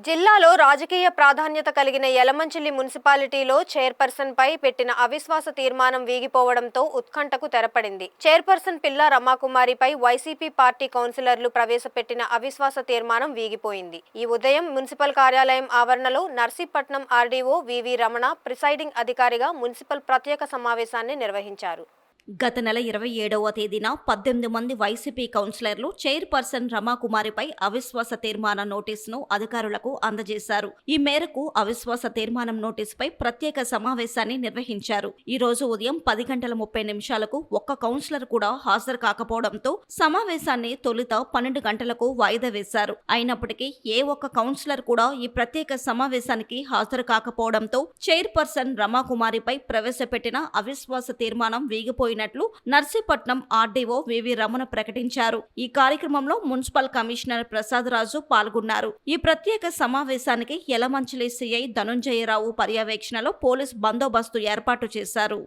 జిల్లాలో రాజకీయ ప్రాధాన్యత కలిగిన యలమంచిలి మున్సిపాలిటీలో చైర్పర్సన్ పై పెట్టిన అవిశ్వాస తీర్మానం వీగిపోవడంతో ఉత్కంఠకు తెరపడింది. చైర్పర్సన్ పిల్లా రమాకుమారిపై వైసీపీ పార్టీ కౌన్సిలర్లు ప్రవేశపెట్టిన అవిశ్వాస తీర్మానం వీగిపోయింది. ఈ ఉదయం మున్సిపల్ కార్యాలయం ఆవరణలో Narsipatnam RDO V V Ramana presiding అధికారిగా మున్సిపల్ ప్రత్యేక సమావేశాన్ని నిర్వహించారు. గత నెల 27వ తేదీన 18 మంది వైసీపీ కౌన్సిలర్లు చైర్పర్సన్ రమాకుమారిపై అవిశ్వాస తీర్మాన నోటీసును అధికారులకు అందజేశారు. ఈ మేరకు అవిశ్వాస తీర్మానం నోటీసుపై ప్రత్యేక సమావేశాన్ని నిర్వహించారు. ఈ రోజు ఉదయం 10:30 ఒక్క కౌన్సిలర్ కూడా హాజరు కాకపోవడంతో సమావేశాన్ని తొలుత 12 గంటలకు వాయిదా వేశారు. అయినప్పటికీ ఏ ఒక్క కౌన్సిలర్ కూడా ఈ ప్రత్యేక సమావేశానికి హాజరు కాకపోవడంతో చైర్పర్సన్ రమాకుమారిపై ప్రవేశపెట్టిన అవిశ్వాస తీర్మానం వీగిపోయినట్లు నర్సీపట్నం ఆర్డీఓ వివి రమణ ప్రకటించారు. ఈ కార్యక్రమంలో మున్సిపల్ కమిషనర్ ప్రసాద్ రాజు పాల్గొన్నారు. ఈ ప్రత్యేక సమావేశానికి యలమంచిలి సిఐ ధనుంజయరావు పర్యవేక్షణలో పోలీస్ బందోబస్తు ఏర్పాటు చేశారు.